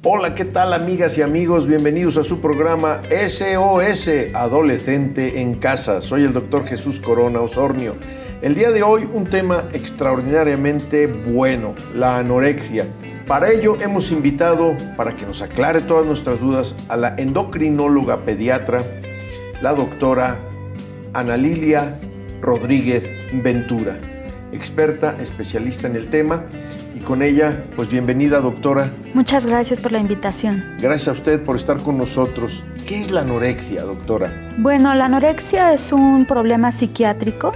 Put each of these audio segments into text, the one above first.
Hola, ¿qué tal amigas y amigos? Bienvenidos a su programa SOS, Adolescente en Casa. Soy el doctor Jesús Corona Osornio. El día de hoy un tema extraordinariamente bueno, la anorexia. Para ello hemos invitado, para que nos aclare todas nuestras dudas, a la endocrinóloga pediatra, la doctora Ana Lilia Rodríguez Ventura, experta, especialista en el tema. Y con ella, pues bienvenida, doctora. Muchas gracias por la invitación. Gracias a usted por estar con nosotros. ¿Qué es la anorexia, doctora? Bueno, la anorexia es un problema psiquiátrico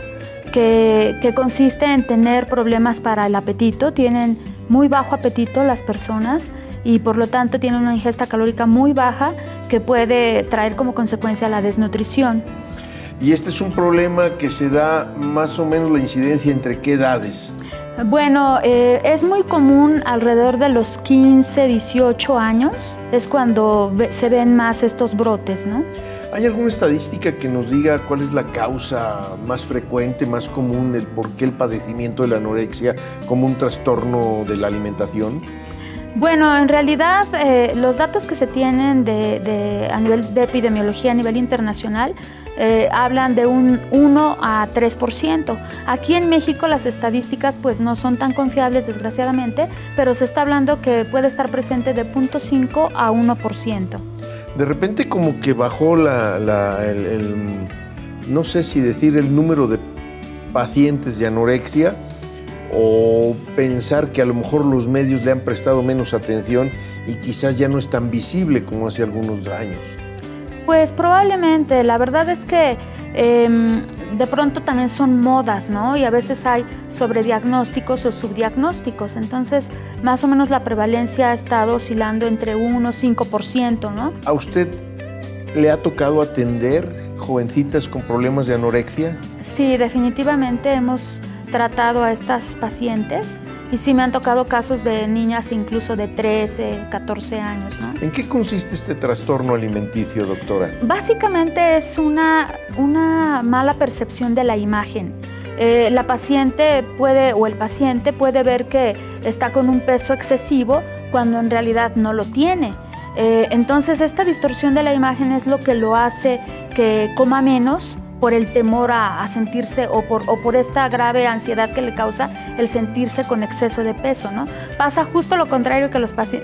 que consiste en tener problemas para el apetito. Tienen muy bajo apetito las personas y por lo tanto tienen una ingesta calórica muy baja que puede traer como consecuencia la desnutrición. Y este es un problema que se da más o menos la incidencia entre qué edades. Bueno, es muy común alrededor de los 15, 18 años, es cuando se ven más estos brotes, ¿no? ¿Hay alguna estadística que nos diga cuál es la causa más frecuente, más común, el por qué el padecimiento de la anorexia como un trastorno de la alimentación? Bueno, en realidad los datos que se tienen a nivel de epidemiología a nivel internacional hablan de un 1 a 3%. Aquí en México las estadísticas pues no son tan confiables, desgraciadamente, pero se está hablando que puede estar presente de 0.5 a 1%. De repente como que bajó no sé si decir el número de pacientes de anorexia, o pensar que a lo mejor los medios le han prestado menos atención y quizás ya no es tan visible como hace algunos años. Pues probablemente, la verdad es que de pronto también son modas, ¿no? Y a veces hay sobrediagnósticos o subdiagnósticos, entonces más o menos la prevalencia ha estado oscilando entre 1 y 5%, ¿no? ¿A usted le ha tocado atender jovencitas con problemas de anorexia? Sí, definitivamente hemos tratado a estas pacientes y sí me han tocado casos de niñas incluso de 13, 14 años, ¿no? ¿En qué consiste este trastorno alimenticio, doctora? Básicamente es una mala percepción de la imagen. La paciente o el paciente puede ver que está con un peso excesivo cuando en realidad no lo tiene. Entonces esta distorsión de la imagen es lo que lo hace que coma menos por el temor a sentirse o por esta grave ansiedad que le causa el sentirse con exceso de peso, ¿no? Pasa justo lo contrario que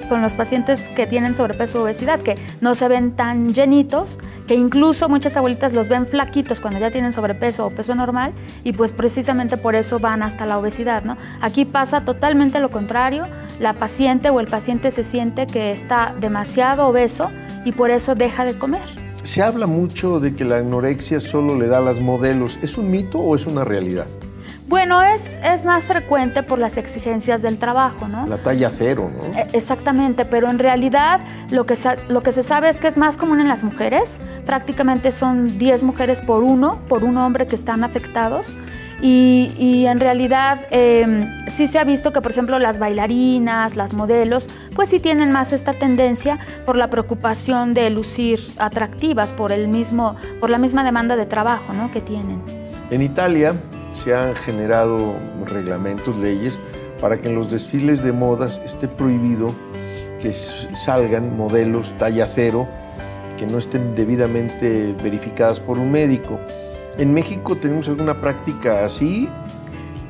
con los pacientes que tienen sobrepeso o obesidad, que no se ven tan llenitos, que incluso muchas abuelitas los ven flaquitos cuando ya tienen sobrepeso o peso normal y pues precisamente por eso van hasta la obesidad, ¿no? Aquí pasa totalmente lo contrario, la paciente o el paciente se siente que está demasiado obeso y por eso deja de comer. Se habla mucho de que la anorexia solo le da a las modelos. ¿Es un mito o es una realidad? Bueno, es más frecuente por las exigencias del trabajo, ¿no? La talla cero, ¿no? Exactamente, pero en realidad lo que se sabe es que es más común en las mujeres. Prácticamente son 10 mujeres por un hombre que están afectados. Y en realidad sí se ha visto que, por ejemplo, las bailarinas, las modelos, pues sí tienen más esta tendencia por la preocupación de lucir atractivas por la misma demanda de trabajo, ¿no?, que tienen. En Italia se han generado reglamentos, leyes, para que en los desfiles de modas esté prohibido que salgan modelos talla cero que no estén debidamente verificadas por un médico. ¿En México tenemos alguna práctica así?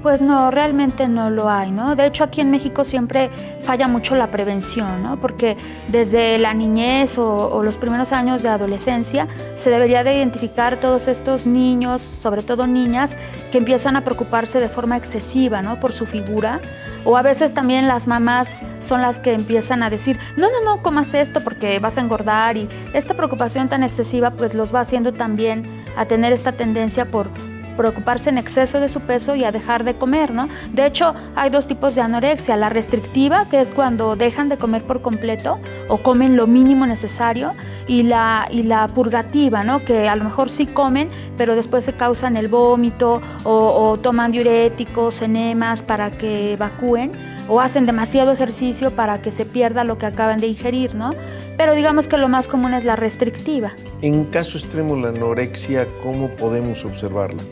Pues no, realmente no lo hay, ¿no? De hecho, aquí en México siempre falla mucho la prevención, ¿no? Porque desde la niñez o los primeros años de adolescencia se debería de identificar todos estos niños, sobre todo niñas, que empiezan a preocuparse de forma excesiva, ¿no?, por su figura. O a veces también las mamás son las que empiezan a decir, no comas esto porque vas a engordar, y esta preocupación tan excesiva pues los va haciendo también a tener esta tendencia por preocuparse en exceso de su peso y a dejar de comer, ¿no? De hecho, hay dos tipos de anorexia: la restrictiva, que es cuando dejan de comer por completo o comen lo mínimo necesario, y la purgativa, ¿no?, que a lo mejor sí comen, pero después se causan el vómito o toman diuréticos, enemas para que evacúen, o hacen demasiado ejercicio para que se pierda lo que acaban de ingerir, ¿no? Pero digamos que lo más común es la restrictiva. En caso extremo, la anorexia, ¿cómo podemos observarla?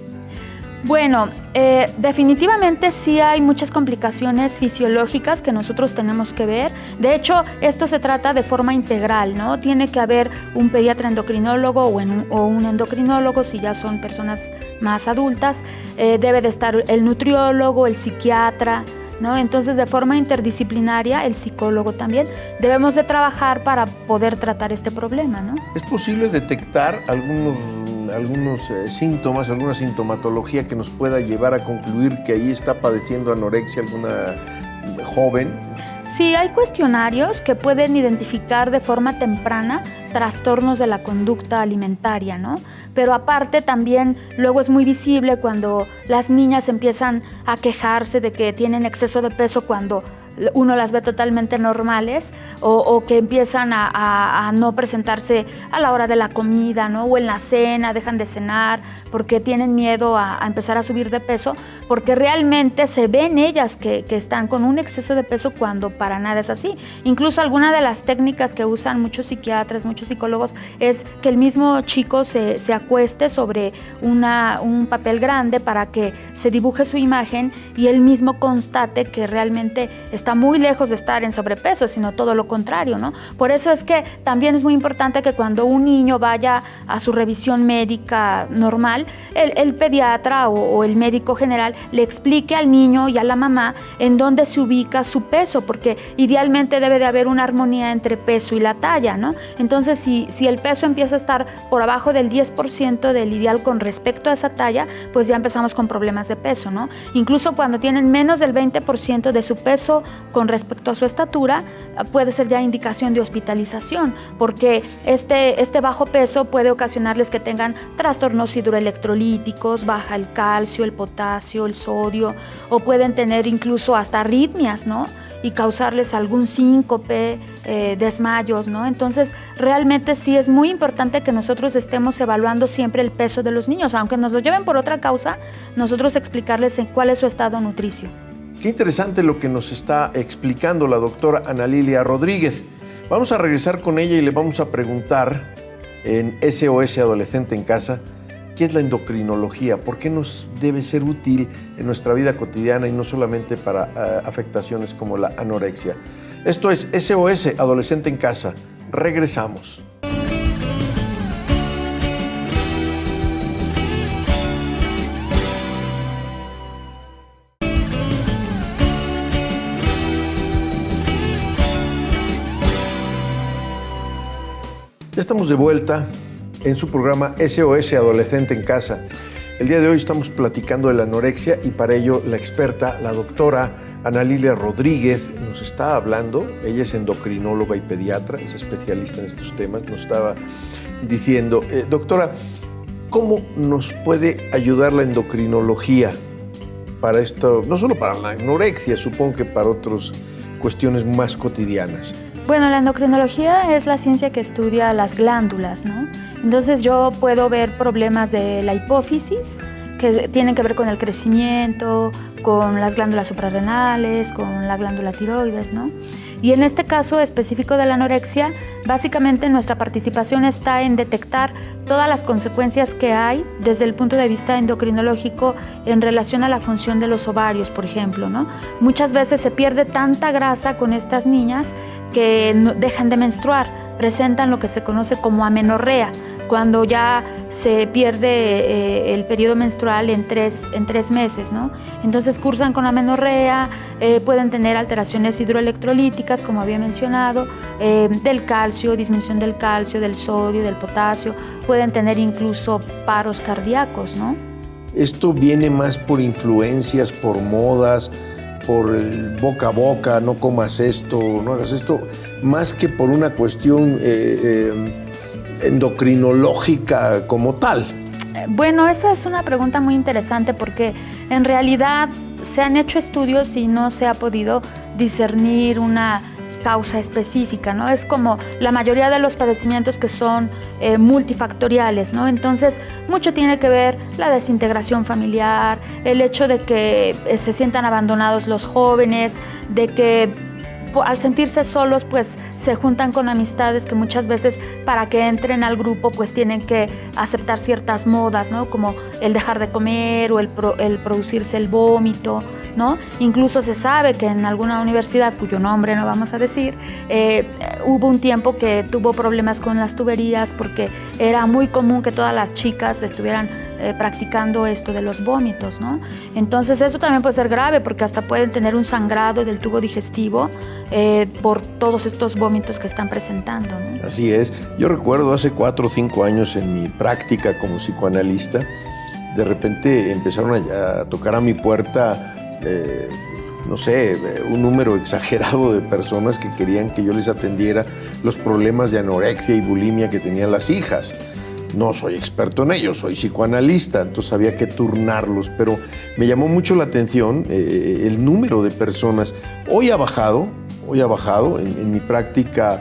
Bueno, definitivamente sí hay muchas complicaciones fisiológicas que nosotros tenemos que ver. De hecho, esto se trata de forma integral, ¿no? Tiene que haber un pediatra endocrinólogo o un endocrinólogo si ya son personas más adultas. Debe de estar el nutriólogo, el psiquiatra, ¿no? Entonces, de forma interdisciplinaria, el psicólogo también, debemos de trabajar para poder tratar este problema, ¿no? ¿Es posible detectar algunos síntomas, alguna sintomatología que nos pueda llevar a concluir que ahí está padeciendo anorexia alguna joven? Sí, hay cuestionarios que pueden identificar de forma temprana trastornos de la conducta alimentaria, ¿no? Pero aparte también luego es muy visible cuando las niñas empiezan a quejarse de que tienen exceso de peso cuando uno las ve totalmente normales o que empiezan a no presentarse a la hora de la comida, ¿no? O en la cena, dejan de cenar porque tienen miedo a empezar a subir de peso, porque realmente se ven ellas que están con un exceso de peso cuando para nada es así. Incluso alguna de las técnicas que usan muchos psiquiatras, muchos psicólogos, es que el mismo chico se acueste sobre un papel grande para que se dibuje su imagen y él mismo constate que realmente está muy lejos de estar en sobrepeso, sino todo lo contrario, ¿no? Por eso es que también es muy importante que cuando un niño vaya a su revisión médica normal, el pediatra o el médico general le explique al niño y a la mamá en dónde se ubica su peso, porque idealmente debe de haber una armonía entre peso y la talla, ¿no? Entonces, si el peso empieza a estar por abajo del 10% del ideal con respecto a esa talla, pues ya empezamos con problemas de peso, ¿no? Incluso cuando tienen menos del 20% de su peso con respecto a su estatura, puede ser ya indicación de hospitalización, porque este bajo peso puede ocasionarles que tengan trastornos hidroelectrolíticos, baja el calcio, el potasio, el sodio, o pueden tener incluso hasta arritmias, ¿no? Y causarles algún síncope, desmayos, ¿no? Entonces, realmente sí es muy importante que nosotros estemos evaluando siempre el peso de los niños, aunque nos lo lleven por otra causa, nosotros explicarles en cuál es su estado nutricio. Qué interesante lo que nos está explicando la doctora Ana Lilia Rodríguez. Vamos a regresar con ella y le vamos a preguntar en SOS Adolescente en Casa, ¿qué es la endocrinología? ¿Por qué nos debe ser útil en nuestra vida cotidiana y no solamente para afectaciones como la anorexia? Esto es SOS Adolescente en Casa. Regresamos. Ya estamos de vuelta en su programa SOS Adolescente en Casa. El día de hoy estamos platicando de la anorexia y para ello la experta, la doctora Ana Lilia Rodríguez, nos está hablando. Ella es endocrinóloga y pediatra, es especialista en estos temas. Nos estaba diciendo, doctora, ¿cómo nos puede ayudar la endocrinología para esto? No solo para la anorexia, supongo que para otras cuestiones más cotidianas. Bueno, la endocrinología es la ciencia que estudia las glándulas, ¿no? Entonces yo puedo ver problemas de la hipófisis que tienen que ver con el crecimiento, con las glándulas suprarrenales, con la glándula tiroides, ¿no? Y en este caso específico de la anorexia, básicamente nuestra participación está en detectar todas las consecuencias que hay desde el punto de vista endocrinológico en relación a la función de los ovarios, por ejemplo, ¿no? Muchas veces se pierde tanta grasa con estas niñas que dejan de menstruar, presentan lo que se conoce como amenorrea, cuando ya se pierde el periodo menstrual en tres meses, ¿no? Entonces cursan con amenorrea, pueden tener alteraciones hidroelectrolíticas, como había mencionado, del calcio, disminución del calcio, del sodio, del potasio, pueden tener incluso paros cardíacos, ¿no? Esto viene más por influencias, por modas, por el boca a boca, no comas esto, no hagas esto, más que por una cuestión endocrinológica como tal. Bueno, esa es una pregunta muy interesante porque en realidad se han hecho estudios y no se ha podido discernir una causa específica, ¿no? Es como la mayoría de los padecimientos que son multifactoriales, ¿no? Entonces, mucho tiene que ver la desintegración familiar, el hecho de que se sientan abandonados los jóvenes, de que al sentirse solos, pues se juntan con amistades que muchas veces para que entren al grupo, pues tienen que aceptar ciertas modas, ¿no? Como el dejar de comer o el producirse el vómito, ¿no? Incluso se sabe que en alguna universidad, cuyo nombre no vamos a decir, hubo un tiempo que tuvo problemas con las tuberías porque era muy común que todas las chicas estuvieran practicando esto de los vómitos, ¿no? Entonces eso también puede ser grave porque hasta pueden tener un sangrado del tubo digestivo por todos estos vómitos que están presentando, ¿no? Así es. Yo recuerdo hace 4 o 5 años en mi práctica como psicoanalista, de repente empezaron a tocar a mi puerta no sé, un número exagerado de personas que querían que yo les atendiera los problemas de anorexia y bulimia que tenían las hijas. No soy experto en ello, soy psicoanalista, entonces había que turnarlos, pero me llamó mucho la atención el número de personas. Hoy ha bajado, en mi práctica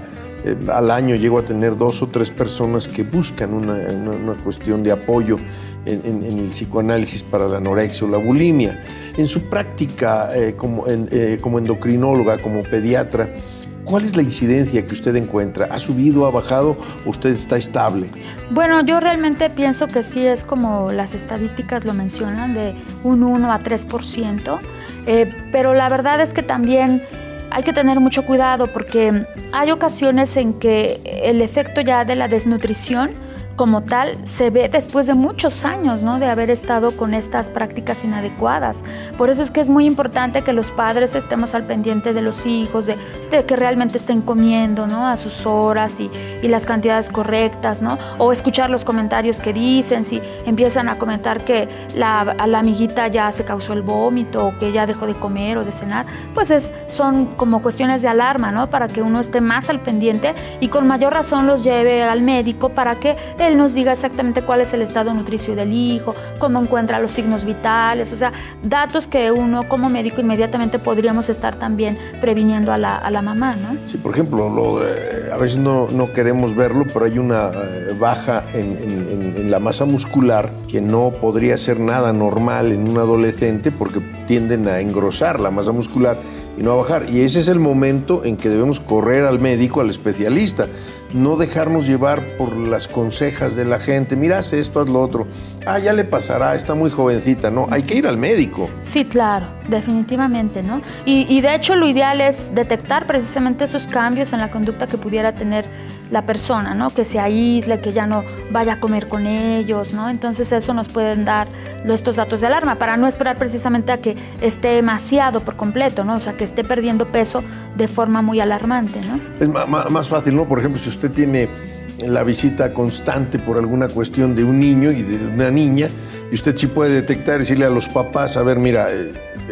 al año llego a tener 2 o 3 personas que buscan una cuestión de apoyo en el psicoanálisis para la anorexia o la bulimia. En su práctica como endocrinóloga, como pediatra, ¿cuál es la incidencia que usted encuentra? ¿Ha subido, ha bajado o usted está estable? Bueno, yo realmente pienso que sí es como las estadísticas lo mencionan, de un 1 a 3%, pero la verdad es que también hay que tener mucho cuidado porque hay ocasiones en que el efecto ya de la desnutrición como tal se ve después de muchos años, ¿no?, de haber estado con estas prácticas inadecuadas. Por eso es que es muy importante que los padres estemos al pendiente de los hijos, de que realmente estén comiendo, ¿no?, a sus horas y las cantidades correctas, ¿no? O escuchar los comentarios que dicen, si empiezan a comentar que a la amiguita ya se causó el vómito o que ya dejó de comer o de cenar, pues son como cuestiones de alarma, ¿no?, para que uno esté más al pendiente y con mayor razón los lleve al médico para que él nos diga exactamente cuál es el estado nutricio del hijo, cómo encuentra los signos vitales, o sea, datos que uno como médico inmediatamente podríamos estar también previniendo a la mamá, ¿no? Sí, por ejemplo, a veces no queremos verlo, pero hay una baja en la masa muscular que no podría ser nada normal en un adolescente porque tienden a engrosar la masa muscular y no a bajar. Y ese es el momento en que debemos correr al médico, al especialista. No dejarnos llevar por las consejas de la gente. Mira, haz esto, haz lo otro. Ya le pasará, está muy jovencita. No, hay que ir al médico. Sí, claro, definitivamente, ¿no? Y de hecho lo ideal es detectar precisamente esos cambios en la conducta que pudiera tener la persona, ¿no? Que se aísle, que ya no vaya a comer con ellos, ¿no? Entonces eso nos pueden dar estos datos de alarma para no esperar precisamente a que esté emaciado por completo, ¿no? O sea, que esté perdiendo peso de forma muy alarmante, ¿no? Es más fácil, ¿no? Por ejemplo, si usted tiene la visita constante por alguna cuestión de un niño y de una niña, y usted sí puede detectar y decirle a los papás, a ver, mira,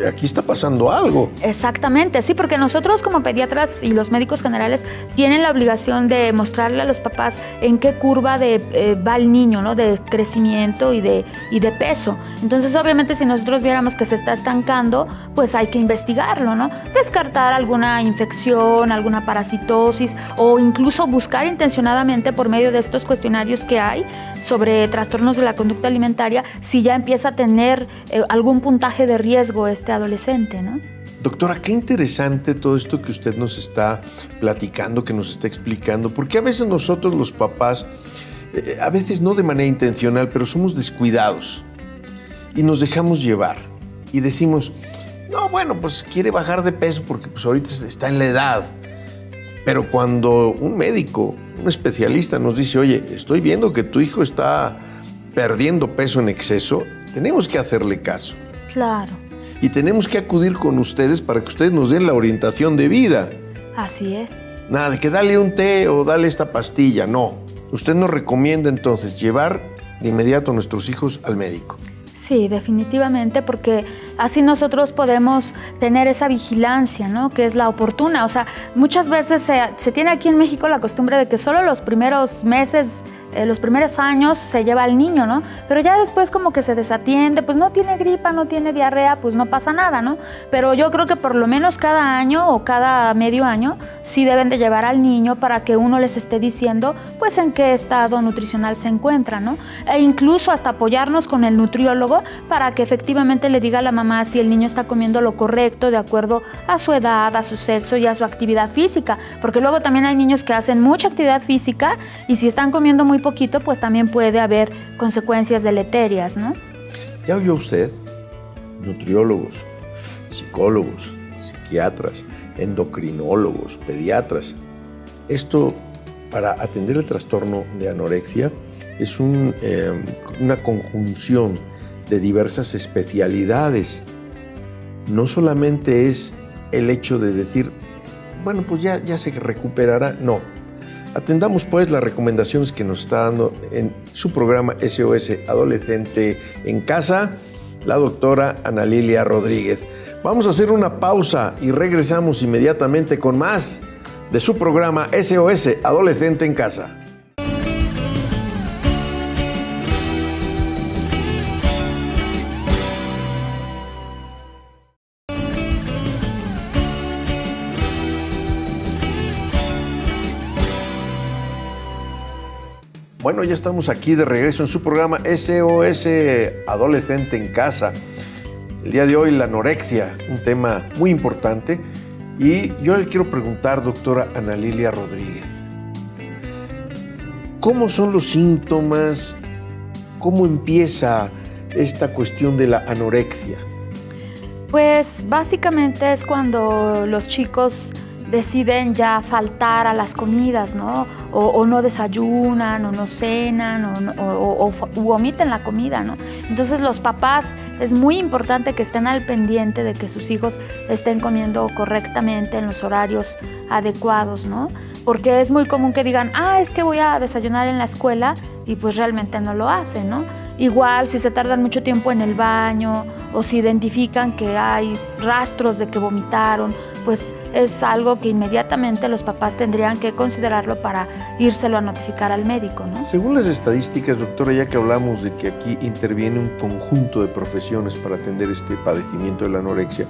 aquí está pasando algo. Exactamente, sí, porque nosotros como pediatras y los médicos generales tienen la obligación de mostrarle a los papás en qué curva va el niño, ¿no?, de crecimiento y de peso. Entonces, obviamente, si nosotros viéramos que se está estancando, pues hay que investigarlo, ¿no? Descartar alguna infección, alguna parasitosis o incluso buscar intencionadamente por medio de estos cuestionarios que hay sobre trastornos de la conducta alimentaria si ya empieza a tener algún puntaje de riesgo este adolescente, ¿no? Doctora, qué interesante todo esto que usted nos está platicando, que nos está explicando, porque a veces nosotros los papás, a veces no de manera intencional, pero somos descuidados y nos dejamos llevar y decimos, no, bueno, pues quiere bajar de peso porque pues ahorita está en la edad. Pero cuando un médico, un especialista nos dice, oye, estoy viendo que tu hijo está perdiendo peso en exceso, tenemos que hacerle caso. Claro. Y tenemos que acudir con ustedes para que ustedes nos den la orientación de vida. Así es. Nada de que dale un té o dale esta pastilla, no. Usted nos recomienda entonces llevar de inmediato a nuestros hijos al médico. Sí, definitivamente, porque así nosotros podemos tener esa vigilancia, ¿no?, que es la oportuna. O sea, muchas veces se tiene aquí en México la costumbre de que solo los primeros meses los primeros años se lleva al niño, ¿no? Pero ya después como que se desatiende, pues no tiene gripa, no tiene diarrea, pues no pasa nada, ¿no? Pero yo creo que por lo menos cada año o cada medio año sí deben de llevar al niño para que uno les esté diciendo pues en qué estado nutricional se encuentra, ¿no? E incluso hasta apoyarnos con el nutriólogo para que efectivamente le diga a la mamá si el niño está comiendo lo correcto de acuerdo a su edad, a su sexo y a su actividad física, porque luego también hay niños que hacen mucha actividad física y si están comiendo muy poquito, pues también puede haber consecuencias deleterias, ¿no? ¿Ya oyó usted? Nutriólogos, psicólogos, psiquiatras, endocrinólogos, pediatras. Esto, para atender el trastorno de anorexia, es una conjunción de diversas especialidades. No solamente es el hecho de decir, bueno, pues ya se recuperará. No. Atendamos pues las recomendaciones que nos está dando en su programa SOS Adolescente en Casa la doctora Ana Lilia Rodríguez. Vamos a hacer una pausa y regresamos inmediatamente con más de su programa SOS Adolescente en Casa. Bueno, ya estamos aquí de regreso en su programa SOS Adolescente en Casa. El día de hoy la anorexia, un tema muy importante. Y yo le quiero preguntar, doctora Ana Lilia Rodríguez, ¿cómo son los síntomas? ¿Cómo empieza esta cuestión de la anorexia? Pues básicamente es cuando los chicos deciden ya faltar a las comidas, ¿no? O no desayunan, o no cenan, o omiten la comida, ¿no? Entonces los papás es muy importante que estén al pendiente de que sus hijos estén comiendo correctamente en los horarios adecuados, ¿no? Porque es muy común que digan, es que voy a desayunar en la escuela y pues realmente no lo hacen, ¿no? Igual si se tardan mucho tiempo en el baño o si identifican que hay rastros de que vomitaron, pues es algo que inmediatamente los papás tendrían que considerarlo para írselo a notificar al médico, ¿no? Según las estadísticas, doctora, ya que hablamos de que aquí interviene un conjunto de profesiones para atender este padecimiento de la anorexia,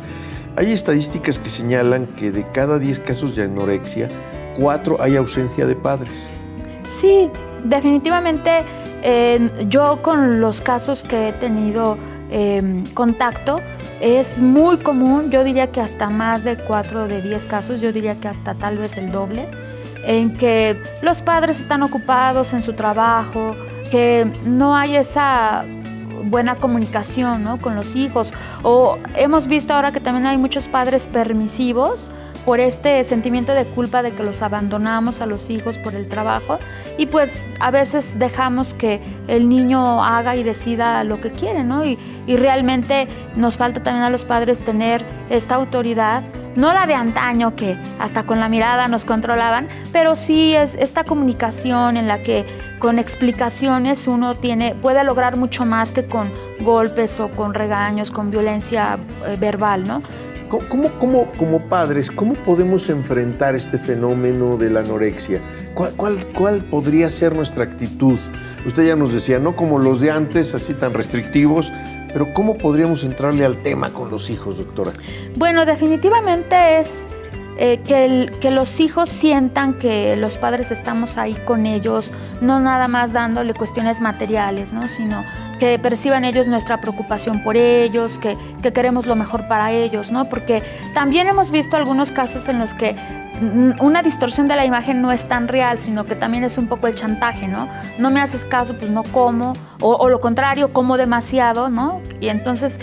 hay estadísticas que señalan que de cada 10 casos de anorexia, 4 hay ausencia de padres. Sí, definitivamente yo con los casos que he tenido contacto, es muy común, yo diría que hasta más de 4 de 10 casos, yo diría que hasta tal vez el doble, en que los padres están ocupados en su trabajo, que no hay esa buena comunicación, ¿no?, con los hijos. O hemos visto ahora que también hay muchos padres permisivos por este sentimiento de culpa de que los abandonamos a los hijos por el trabajo y pues a veces dejamos que el niño haga y decida lo que quiere, ¿no? Y realmente nos falta también a los padres tener esta autoridad, no la de antaño que hasta con la mirada nos controlaban, pero sí es esta comunicación en la que con explicaciones uno puede lograr mucho más que con golpes o con regaños, con violencia verbal, ¿no? Como padres, ¿cómo podemos enfrentar este fenómeno de la anorexia? ¿Cuál podría ser nuestra actitud? Usted ya nos decía, no como los de antes, así tan restrictivos, pero ¿cómo podríamos entrarle al tema con los hijos, doctora? Bueno, definitivamente es que los hijos sientan que los padres estamos ahí con ellos, no nada más dándole cuestiones materiales, ¿no?, sino que perciban ellos nuestra preocupación por ellos, que queremos lo mejor para ellos, ¿no? Porque también hemos visto algunos casos en los que una distorsión de la imagen no es tan real, sino que también es un poco el chantaje, ¿no? No me haces caso, pues no como, o lo contrario, como demasiado, ¿no? Y entonces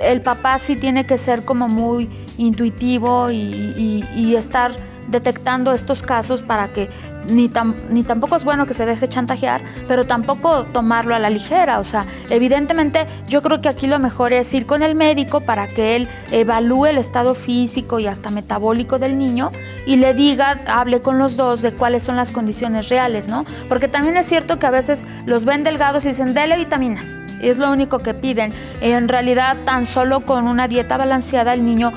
el papá sí tiene que ser como muy intuitivo y estar detectando estos casos para que ni tampoco es bueno que se deje chantajear, pero tampoco tomarlo a la ligera. O sea, evidentemente yo creo que aquí lo mejor es ir con el médico para que él evalúe el estado físico y hasta metabólico del niño y le diga, hable con los dos de cuáles son las condiciones reales, ¿no? Porque también es cierto que a veces los ven delgados y dicen, dele vitaminas, y es lo único que piden. En realidad, tan solo con una dieta balanceada el niño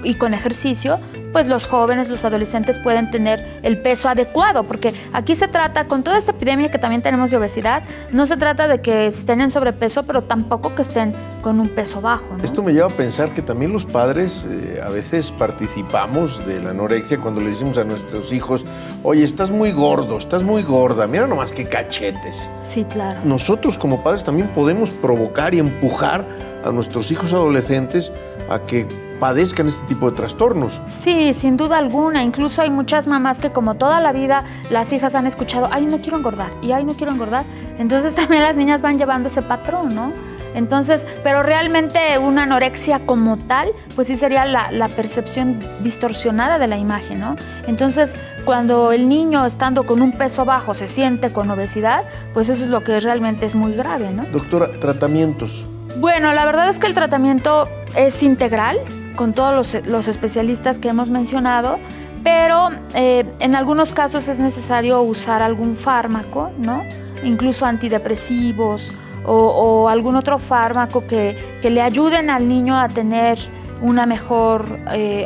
y con ejercicio, pues los jóvenes, los adolescentes pueden tener el peso adecuado, porque aquí se trata, con toda esta epidemia que también tenemos de obesidad, no se trata de que estén en sobrepeso, pero tampoco que estén con un peso bajo, ¿no? Esto me lleva a pensar que también los padres a veces participamos de la anorexia cuando le decimos a nuestros hijos, oye, estás muy gordo, estás muy gorda, mira nomás qué cachetes. Sí, claro. Nosotros como padres también podemos provocar y empujar a nuestros hijos adolescentes a que padezcan este tipo de trastornos. Sí, sin duda alguna. Incluso hay muchas mamás que como toda la vida las hijas han escuchado, ay, no quiero engordar, y ay, no quiero engordar. Entonces también las niñas van llevando ese patrón, ¿no? Entonces, pero realmente una anorexia como tal, pues sí sería la percepción distorsionada de la imagen, ¿no? Entonces, cuando el niño estando con un peso bajo se siente con obesidad, pues eso es lo que realmente es muy grave, ¿no? Doctora, tratamientos. Bueno, la verdad es que el tratamiento es integral, con todos los especialistas que hemos mencionado, pero en algunos casos es necesario usar algún fármaco, ¿no? Incluso antidepresivos o algún otro fármaco que le ayuden al niño a tener una mejor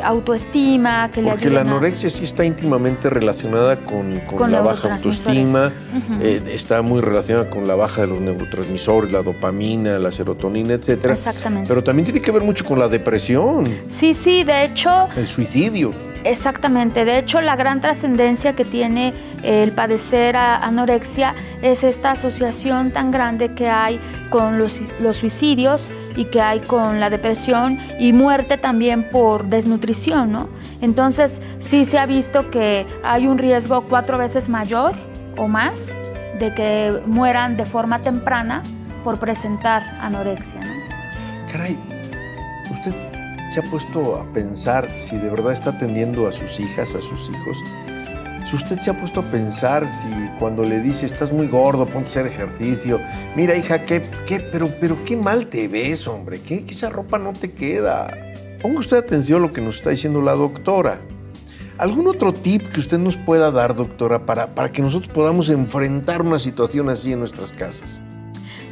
autoestima, que le Porque ayuden la anorexia sí está íntimamente relacionada con la baja autoestima, está muy relacionada con la baja de los neurotransmisores, la dopamina, la serotonina, etcétera. Exactamente. Pero también tiene que ver mucho con la depresión, Sí, de hecho, el suicidio. exactamente. De hecho, la gran trascendencia que tiene el padecer anorexia es esta asociación tan grande que hay con los suicidios y que hay con la depresión y muerte también por desnutrición, ¿no? Entonces, sí se ha visto que hay un riesgo 4 veces mayor o más de que mueran de forma temprana por presentar anorexia, ¿no? Caray, ¿usted se ha puesto a pensar si de verdad está atendiendo a sus hijas, a sus hijos? Si usted se ha puesto a pensar si cuando le dice, estás muy gordo, ponte a hacer ejercicio, mira hija, pero qué mal te ves, hombre, que esa ropa no te queda. Ponga usted atención a lo que nos está diciendo la doctora. ¿Algún otro tip que usted nos pueda dar, doctora, para que nosotros podamos enfrentar una situación así en nuestras casas?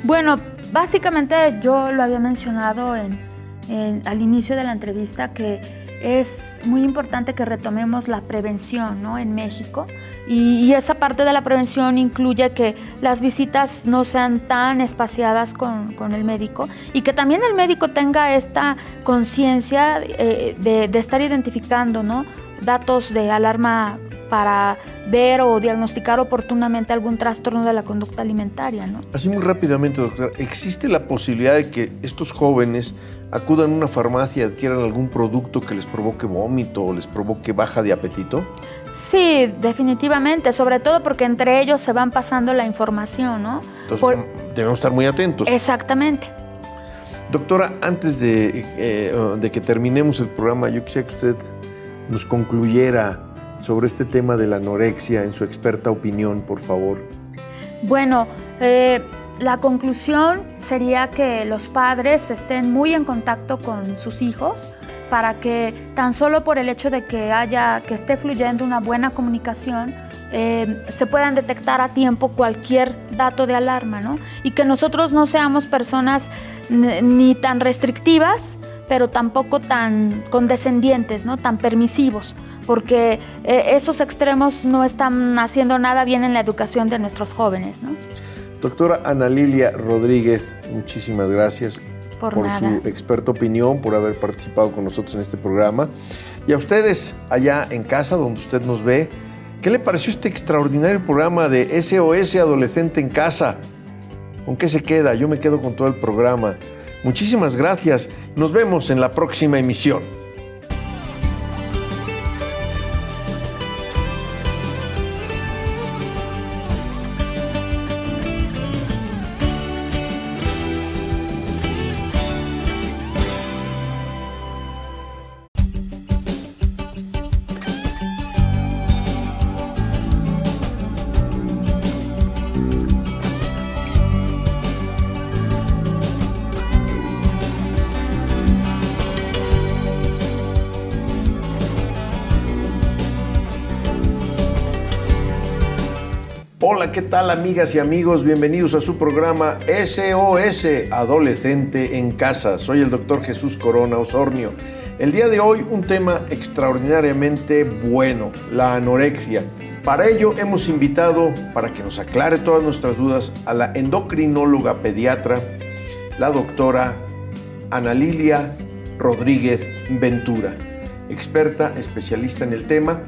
Bueno, básicamente yo lo había mencionado al inicio de la entrevista, que es muy importante que retomemos la prevención, ¿no? En México, y esa parte de la prevención incluye que las visitas no sean tan espaciadas con el médico y que también el médico tenga esta conciencia de estar identificando, ¿no? Datos de alarma para ver o diagnosticar oportunamente algún trastorno de la conducta alimentaria, ¿no? Así muy rápidamente, doctora, ¿existe la posibilidad de que estos jóvenes acudan a una farmacia y adquieran algún producto que les provoque vómito o les provoque baja de apetito? Sí, definitivamente, sobre todo porque entre ellos se van pasando la información, ¿no? Entonces, debemos estar muy atentos. Exactamente. Doctora, antes de que terminemos el programa, yo quisiera que usted nos concluyera sobre este tema de la anorexia en su experta opinión, por favor. Bueno, la conclusión sería que los padres estén muy en contacto con sus hijos para que tan solo por el hecho de que esté fluyendo una buena comunicación, se puedan detectar a tiempo cualquier dato de alarma, ¿no? Y que nosotros no seamos personas ni tan restrictivas, pero tampoco tan condescendientes, ¿no? Tan permisivos, porque esos extremos no están haciendo nada bien en la educación de nuestros jóvenes, ¿no? Doctora Ana Lilia Rodríguez, muchísimas gracias por su experta opinión, por haber participado con nosotros en este programa. Y a ustedes allá en casa, donde usted nos ve, ¿qué le pareció este extraordinario programa de SOS Adolescente en Casa? ¿Con qué se queda? Yo me quedo con todo el programa. Muchísimas gracias. Nos vemos en la próxima emisión. Hola, ¿qué tal amigas y amigos? Bienvenidos a su programa SOS Adolescente en Casa. Soy el doctor Jesús Corona Osornio. El día de hoy un tema extraordinariamente bueno, la anorexia. Para ello hemos invitado, para que nos aclare todas nuestras dudas, a la endocrinóloga pediatra, la doctora Ana Lilia Rodríguez Ventura, experta, especialista en el tema,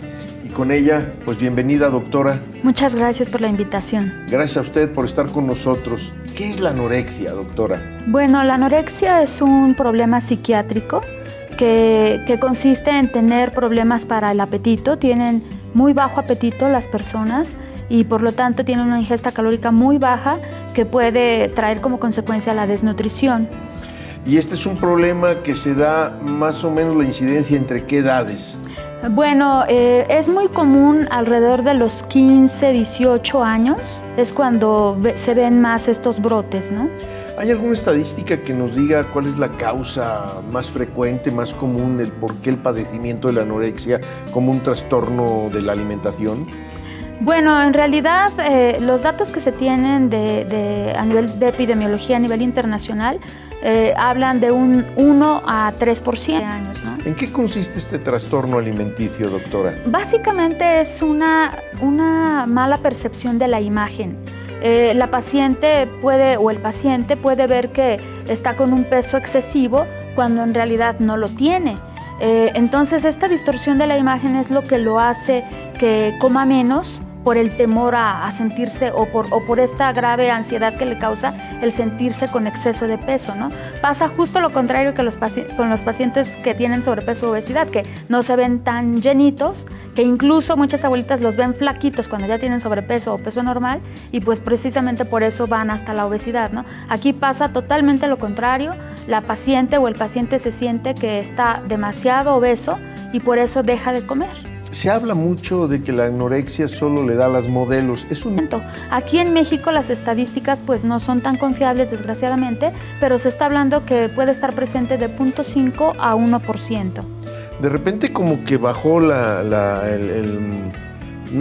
y con ella, pues bienvenida, doctora. Muchas gracias por la invitación. Gracias a usted por estar con nosotros. ¿Qué es la anorexia, doctora? Bueno, la anorexia es un problema psiquiátrico que consiste en tener problemas para el apetito. Tienen muy bajo apetito las personas y por lo tanto tienen una ingesta calórica muy baja que puede traer como consecuencia la desnutrición. Y este es un problema que se da más o menos la incidencia entre qué edades. Bueno, es muy común alrededor de los 15, 18 años, es cuando se ven más estos brotes, ¿no? ¿Hay alguna estadística que nos diga cuál es la causa más frecuente, más común, el por qué el padecimiento de la anorexia como un trastorno de la alimentación? Bueno, en realidad los datos que se tienen a nivel de epidemiología a nivel internacional hablan de un 1 a 3% de años, ¿no? ¿En qué consiste este trastorno alimenticio, doctora? Básicamente es una mala percepción de la imagen. La paciente el paciente puede ver que está con un peso excesivo cuando en realidad no lo tiene. Entonces esta distorsión de la imagen es lo que lo hace que coma menos por el temor a sentirse o por esta grave ansiedad que le causa el sentirse con exceso de peso, ¿no? Pasa justo lo contrario que con los pacientes que tienen sobrepeso o obesidad, que no se ven tan llenitos, que incluso muchas abuelitas los ven flaquitos cuando ya tienen sobrepeso o peso normal y pues precisamente por eso van hasta la obesidad, ¿no? Aquí pasa totalmente lo contrario, la paciente o el paciente se siente que está demasiado obeso y por eso deja de comer. Se habla mucho de que la anorexia solo le da a las modelos. Aquí en México las estadísticas pues no son tan confiables, desgraciadamente, pero se está hablando que puede estar presente de 0.5 a 1%. De repente como que bajó no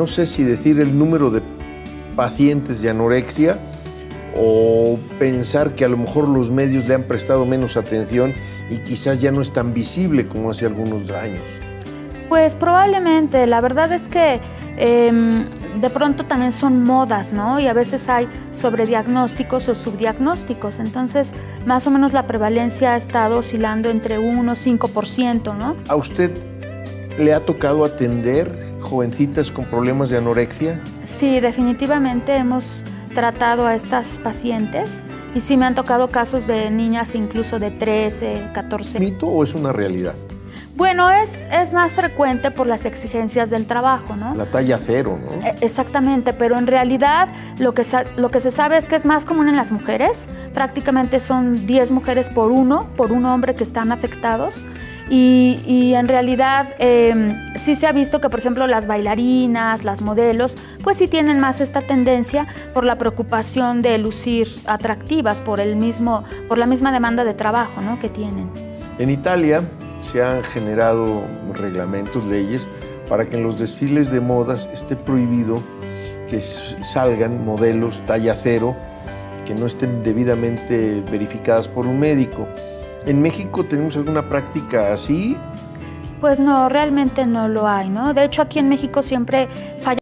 sé si decir el número de pacientes de anorexia o pensar que a lo mejor los medios le han prestado menos atención y quizás ya no es tan visible como hace algunos años. Pues probablemente, la verdad es que de pronto también son modas, ¿no? Y a veces hay sobrediagnósticos o subdiagnósticos, entonces más o menos la prevalencia ha estado oscilando entre 1 y 5%, ¿no? ¿A usted le ha tocado atender jovencitas con problemas de anorexia? Sí, definitivamente hemos tratado a estas pacientes y sí me han tocado casos de niñas incluso de 13, 14. ¿Mito o es una realidad? Bueno, es más frecuente por las exigencias del trabajo, ¿no? La talla 0, ¿no? Exactamente, pero en realidad lo que se sabe es que es más común en las mujeres. Prácticamente son 10 mujeres por un hombre que están afectados. Y en realidad sí se ha visto que, por ejemplo, las bailarinas, las modelos, pues sí tienen más esta tendencia por la preocupación de lucir atractivas por la misma demanda de trabajo, ¿no?, que tienen. En Italia se han generado reglamentos, leyes, para que en los desfiles de modas esté prohibido que salgan modelos talla 0 que no estén debidamente verificadas por un médico. ¿En México tenemos alguna práctica así? Pues no, realmente no lo hay, ¿no? De hecho, aquí en México siempre falla